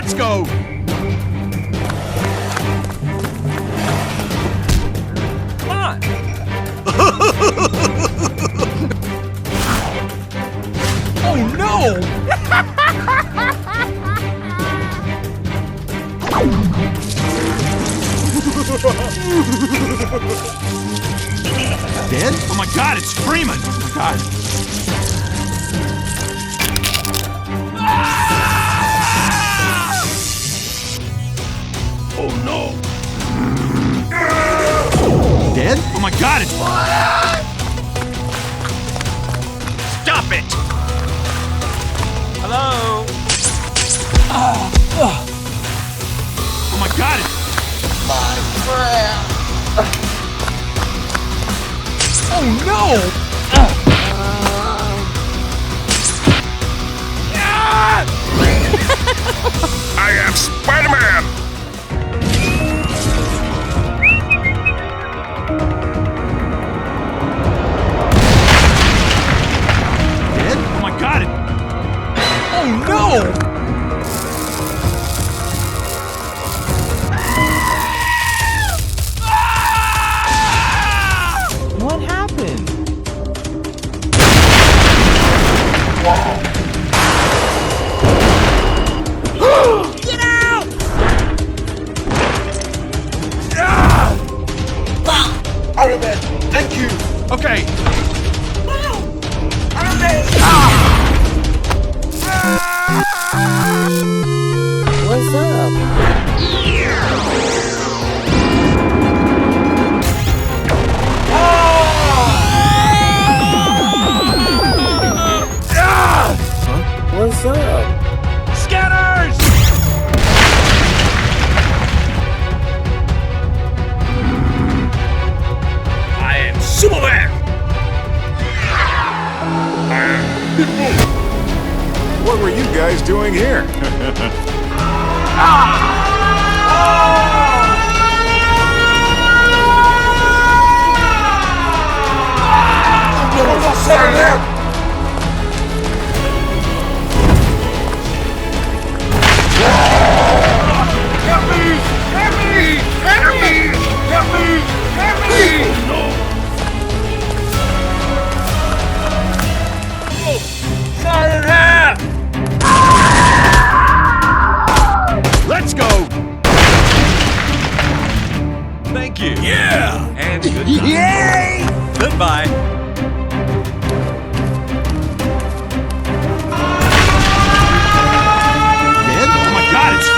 Let's go! Come on! Oh no! Dead? Oh my god, it's Freeman! Oh my god. Oh no! Dead? Oh my god, it's... Stop it! Hello? Oh my god, it's... My friend. Oh no! I am Spider-Man! Dead? Oh my god! Oh no! What happened? Get out! Iron Man, thank you. Okay. Iron Man. What's up? What's up? Scanners! I am Superman! What were you guys doing here? Help me! Help me! Help me! Help me! Help me! Silent Half! Let's go! Thank you. Yeah! And goodbye. Yay! Goodbye. Dead? Oh my god, it's...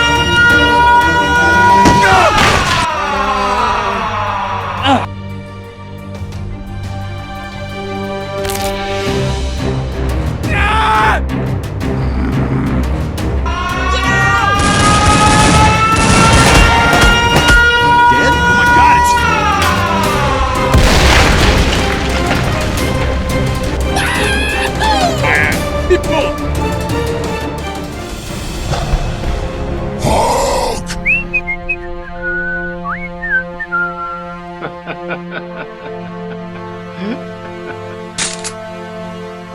Dead? Oh my god, it's...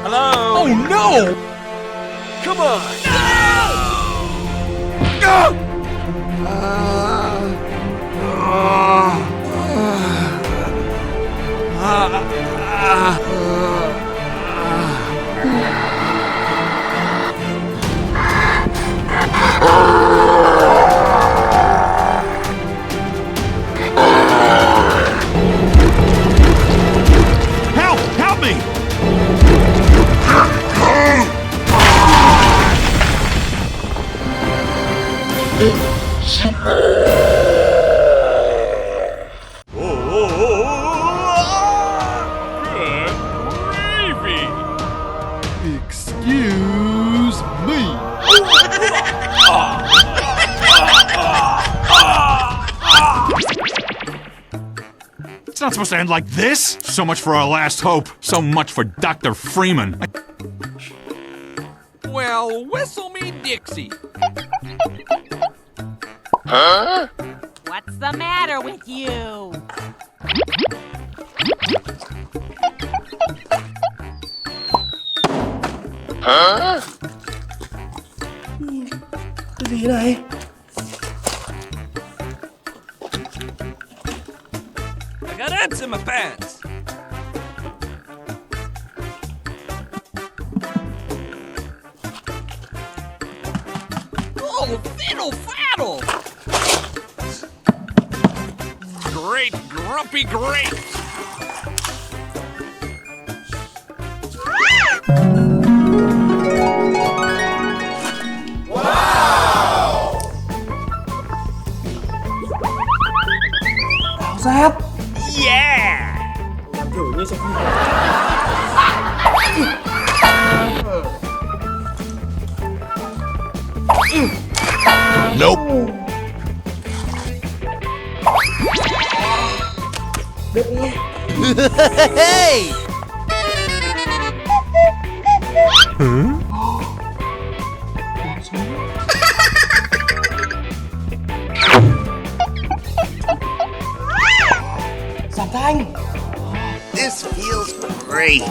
Hello? Oh no! Come on! Help! Help me! Excuse me. It's not supposed to end like this! So much for our last hope. So much for Dr. Freeman. Well, whistle me Dixie. What's the matter with you? gì này? I got ants in my pants. Oh, fiddle faddle! Great grumpy grapes! Áo giáp. Yeah! Làm thử như trong phim. Nope. Hey! Giảm thanh. This feels great.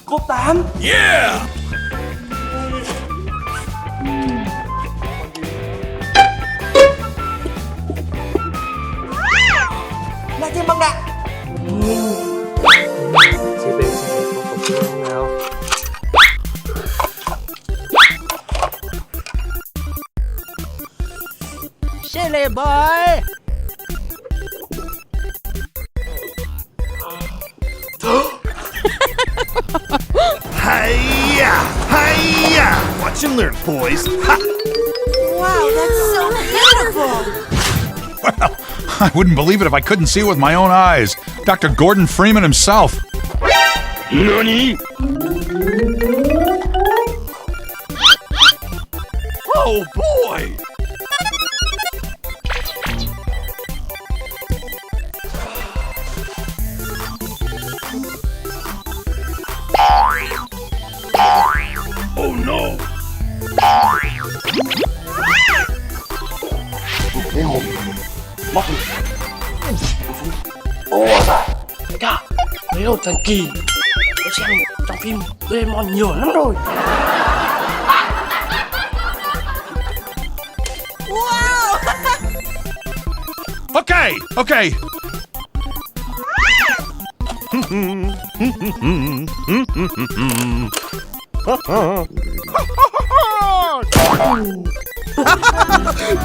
Cốt 8. Yeah! Lại thêm băng đạn. Chia bên sẽ có khẩu trang nào. Silly boy! Hiya! Hiya! Watch and learn, boys. Ha! Wow, that's so beautiful! Well, I wouldn't believe it if I couldn't see it with my own eyes. Dr. Gordon Freeman himself. NANI? Oh boy! Oh no! Ồ giời. Đại ca, mấy đồ thần kỳ. Tôi xem trong phim Doraemon nhiều lắm rồi. Wow! Okay, okay.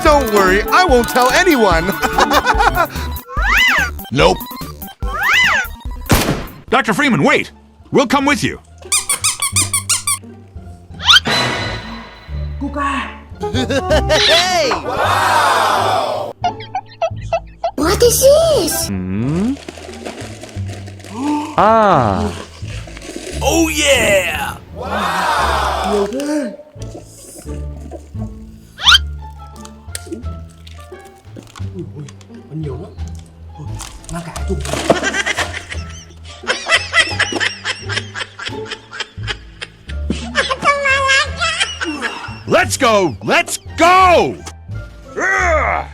Don't worry, I won't tell anyone. Nope. Dr. Freeman, wait. We'll come with you. Cuca. Hey! What is this? Oh yeah! Nhiều thế. Ui, còn nhiều lắm. Thôi, mang cả cái thùng này. Let's go! Let's go! Ugh!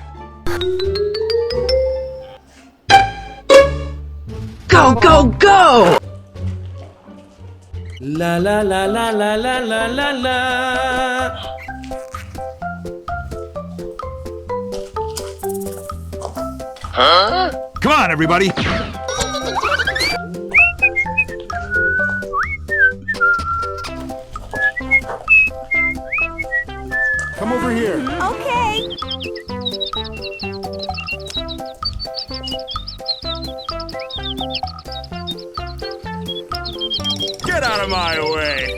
Go, go, go! La la la la la la la la la. Come on, everybody. Come over here. Okay. Get out of my way.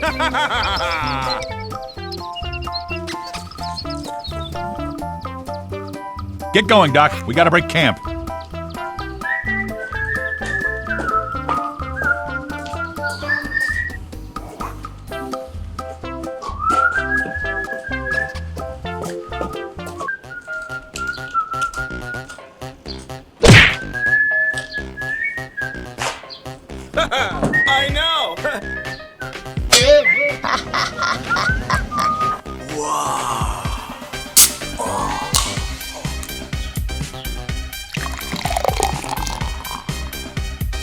Get going, Doc. We gotta break camp. I know!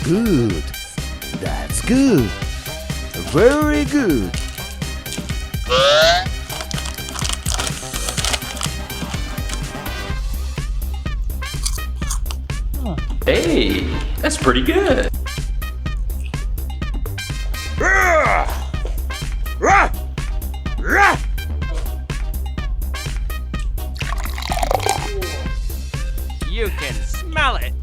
Good. That's good. Very good. Hey, that's pretty good. You can smell it.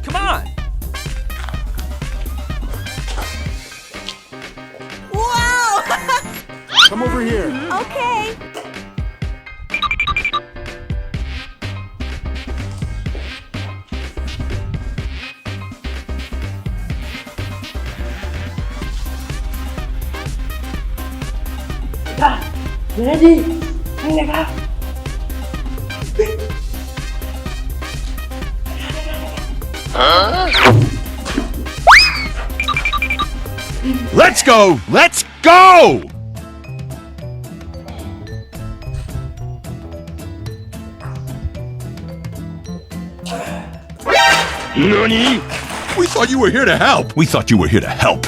Come on. Wow! Come over here. Okay. Ready? Nhanh lên nào. Let's go! Let's go! NANI? We thought you were here to help. We thought you were here to help.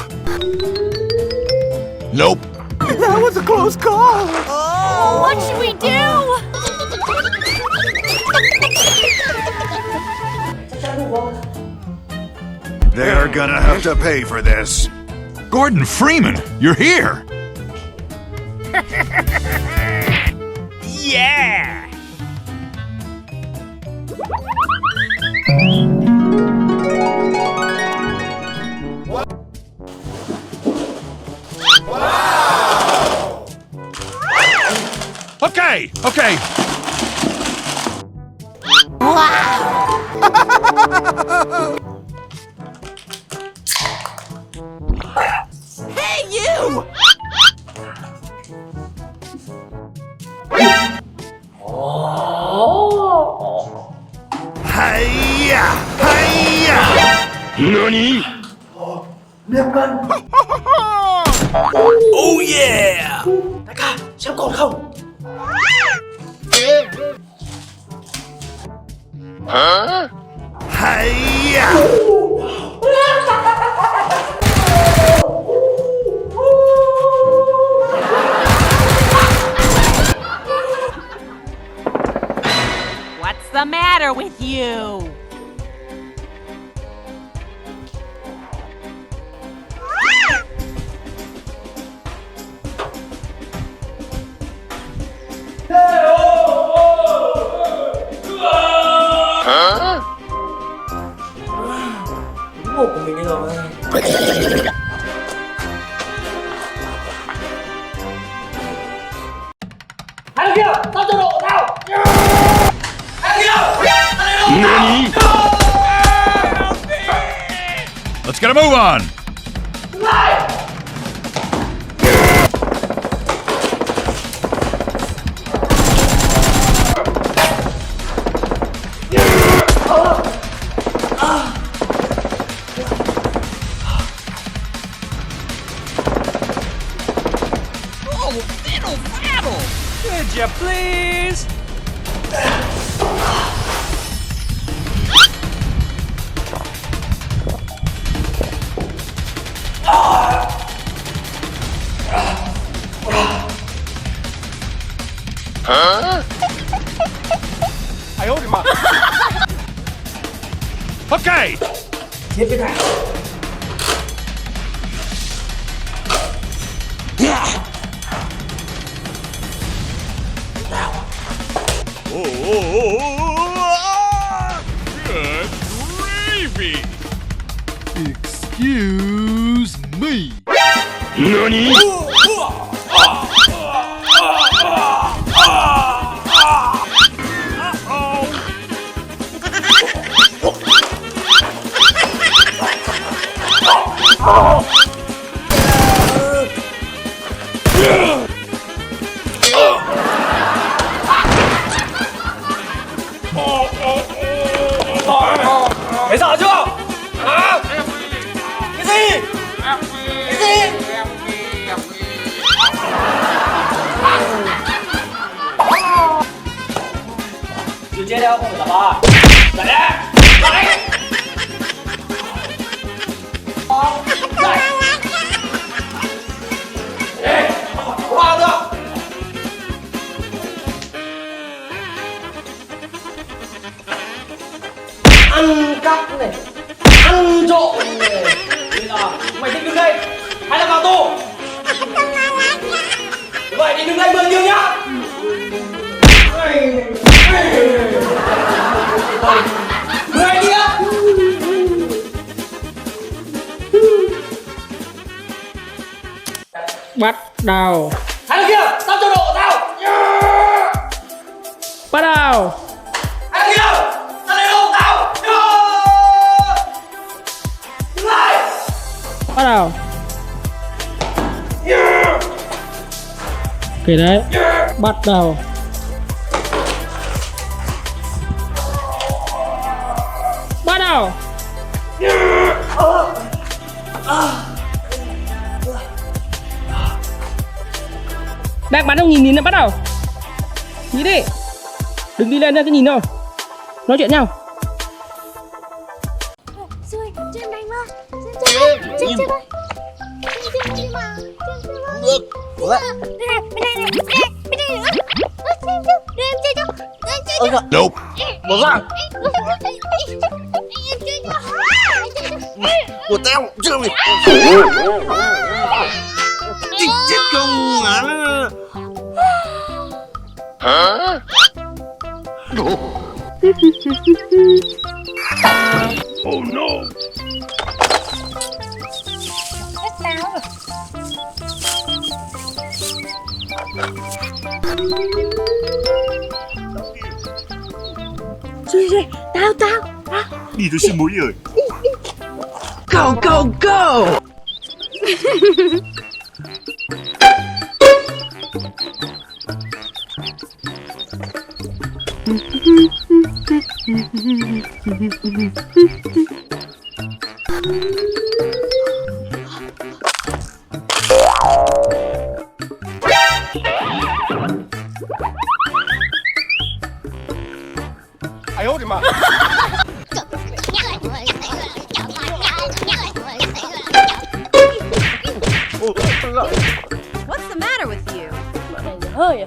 Nope. That was a close call. Oh, what should we do? They're gonna have to pay for this. Gordon Freeman, you're here. Yeah! Okay, okay. Hey, you! Hiya! Hiya! NANI? Nerf Guns. Oh yeah! Đại ca, xem còn không? Hiya! What's the matter with you? Đúng một của mình đây rồi. Hai đứa kia, tao cho độ tao. Hai đứa kia, NANI? Let's get a move on. Oh, fiddle faddle! Could you please? Okay. Tiếp cái này. Good gravy. Excuse me. NANI? Thấy sợ chưa? Hả? Cái gì? Cái gì? Chưa chết đâu, không phải là ba. Lại ra. Lại. Ê, qua được. Ăn cắp này, ăn trộm này. Bây giờ mày thích đứng đây hay là vào tù? Vậy thì đứng đây 10 tiếng nhá. Người đi á. Bắt đầu. Hai đứa kia, tao cho độ tao. Bắt đầu. Hai đứa kia, tao lấy độ tao. Đứng lại. Bắt đầu. Kể đấy. Bắt đầu. Bắt đầu. Đang bắn không nhìn bắt đầu. Nhìn đi. Đừng đi lên nha, cứ nhìn thôi. Nói chuyện nhau. Chơi đánh mà. Chơi thôi. Chơi mà. Được. Ủa? Bên này nữa. Đưa em chơi cho. Ôi giời. Nope. Bỏ ra. Của tao chưa mày. Chết không mà. Hả? Oh no. Tao. Đi tôi xin mũi rồi. Go go go. Ai ốt thì mà. What's the matter with you? Hơi à?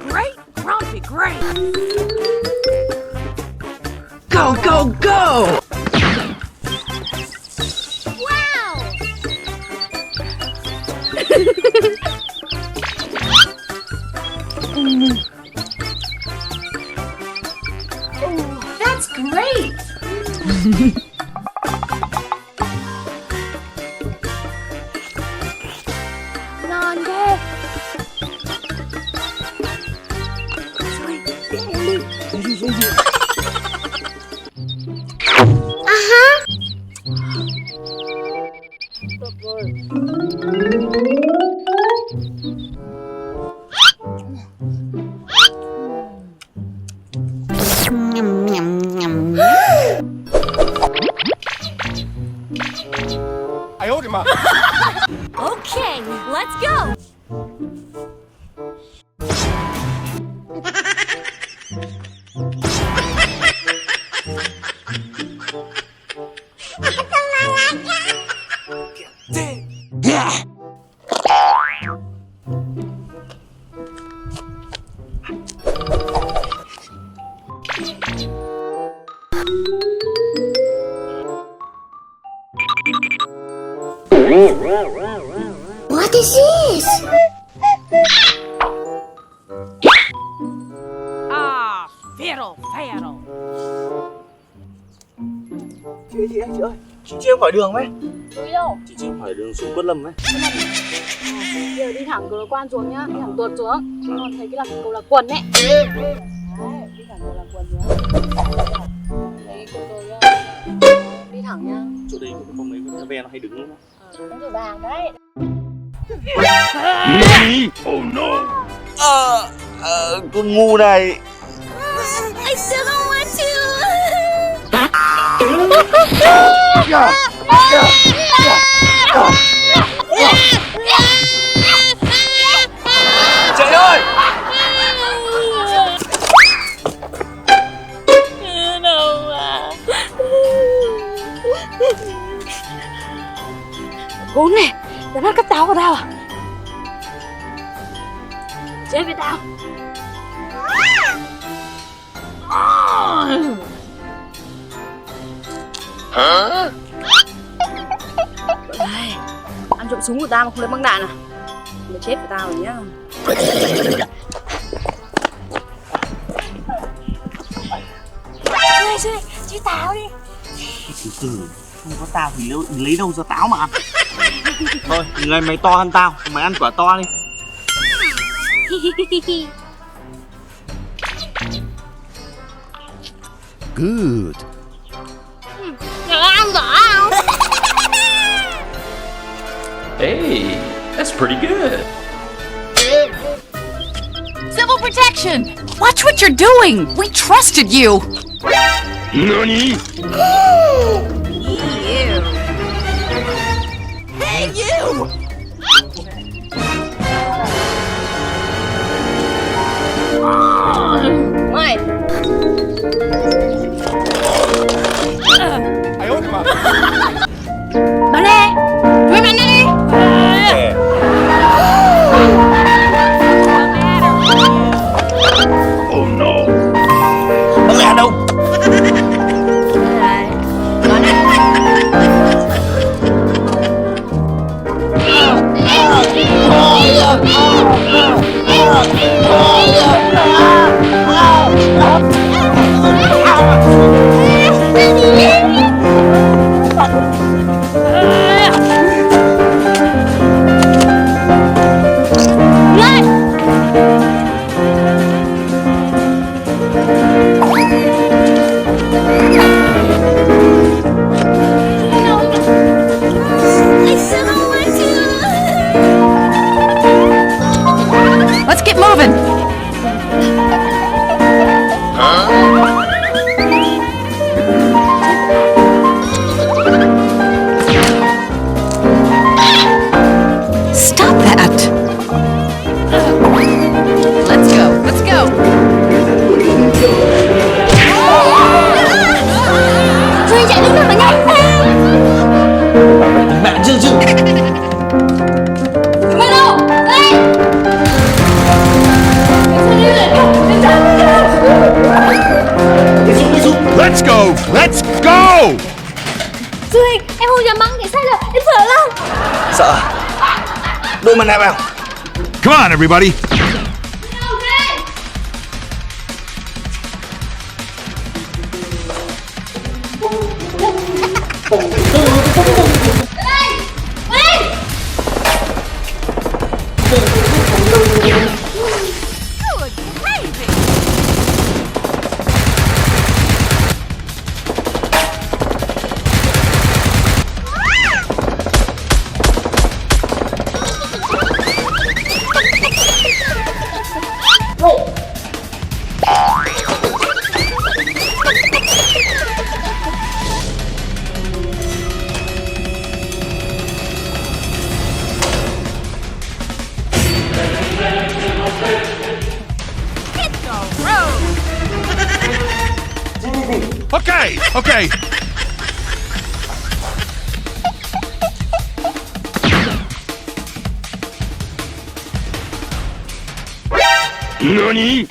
Great, Grumpy, great. Go go go. Wow. That's great. Ngon ghê. Ai ốt thì mà. Okay, let's go. What is this? Ah, fiddle, faddle. Chị ơi, chị chưa khỏi đường ấy. Đi đâu? Chị chưa khỏi đường xuống Quất Lâm ấy. Giờ đi thẳng cầu Lạc Quan xuống nhá, đi thẳng tuột xuống. Con thấy cái là cầu Lạc Quần ấy. Đấy, đi thẳng cầu Lạc Quần xuống. Đấy, cầu rồi nhá. Đi thẳng nhá. Chỗ đấy có mấy cái ve nó hay đứng luôn. Đúng rồi vàng đấy. Nani? Oh no. Con ngu này. I still don't want to. Chạy ơi. tao à? Chết với tao. Huh? Đây, ăn trộm súng của tao mà không lấy băng đạn à? Mày chết với tao rồi nhá. Xuôi, chứ tao đi. Từ từ, không có tao thì lấy đâu ra táo mà ăn. Thôi, người mày to hơn tao, mày ăn quả to đi. Good. Đừng ăn rõ không? Hey, that's pretty good. Civil protection! Watch what you're doing! We trusted you! Nani? Hey, you! Mày. Bắn đi! Đuổi bắn đi! Oh no! Bắn lẹ đâu? Bắn đi! Let's get moving! Stop that! Let's go, let's go! Xuôi chạy đứng nào mà nhanh thế? Mẹ chưa chứ? Chúng mày đâu? Đây! Let's go! Let's go! Xuôi, em không dám bắn cảnh sát đâu, em sợ lắm. Sợ. Đôi mặt nạ vào. Come on, everybody! Okay, okay. Nani?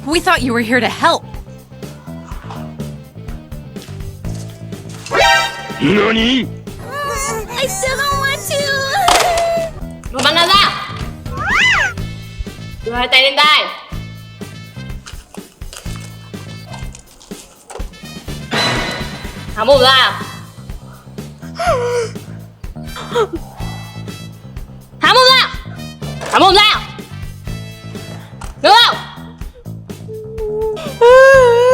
We thought you were here to help. Nani? I still don't want to. Rồi bắn nó ra. Đưa hai tay lên tai. Há mồm ra. Há mồm ra. Há mồm ra. Được không?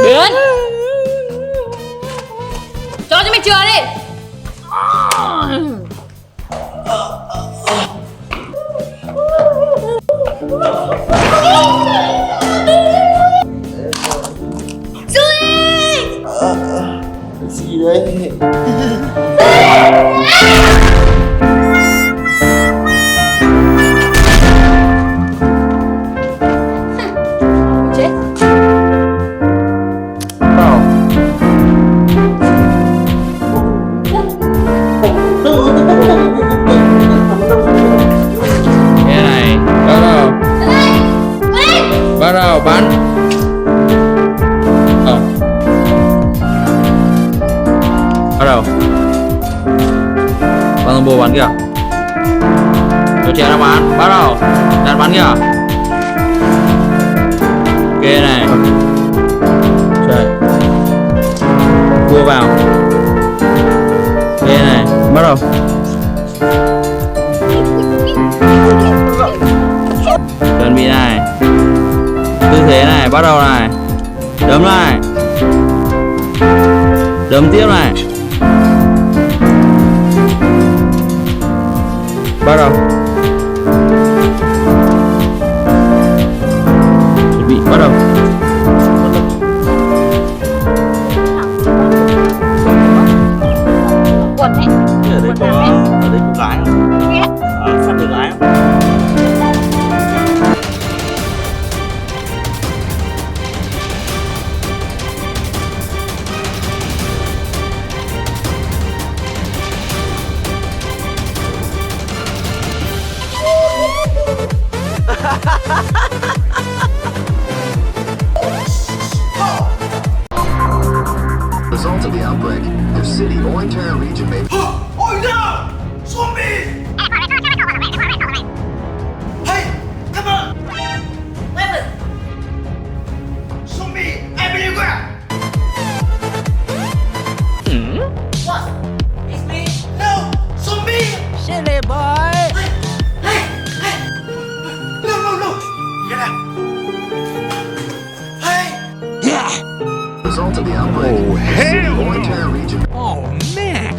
Biến. Cho mày chừa đi. Xuôi. Gì đấy? Chết. Cái này bắt đầu bắn. Bắt đầu con bùa bắn kìa. Cho trẻ nó bắn. Bắt đầu đạn bắn kìa. Ok này. Trời. Cua vào. Ok này. Bắt đầu. Chuẩn bị này. Tư thế này. Bắt đầu này. Đấm này. Đấm tiếp này. Bắt đầu. Chuẩn bị bắt đầu. Quần ấy. Ở đây có gái không? Sắp được gái không? Result of the outbreak, your city or entire region may... Oh no! Zombie! Hey, come on! Weapon! Zombie everywhere! What? It's me? No! Zombie! Silly boy. Hey! No! Get out! Hey! Result of the outbreak, your city or entire region... Oh man.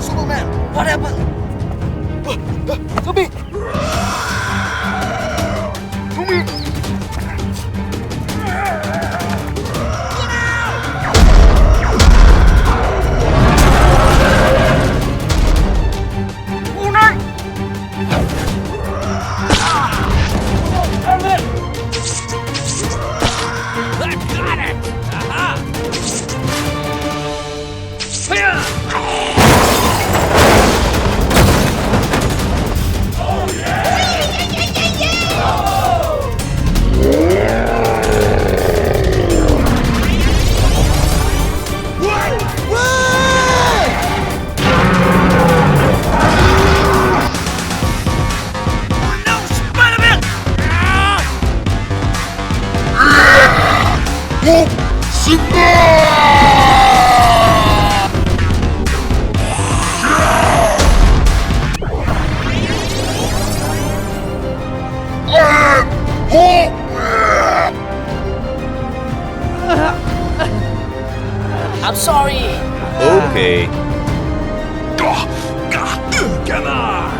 Superman, what happened? Zombie! I'm sorry. Okay. Come on!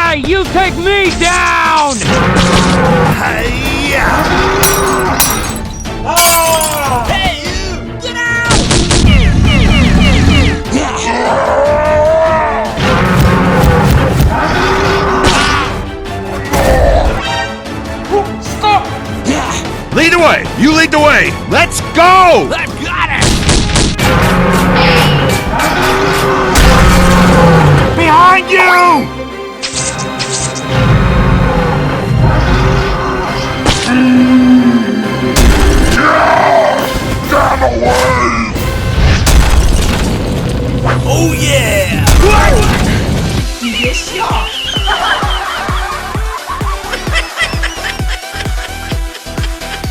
Hey, you take me down! Hey, you! Get out! Lead the way! You lead the way! Let's go! That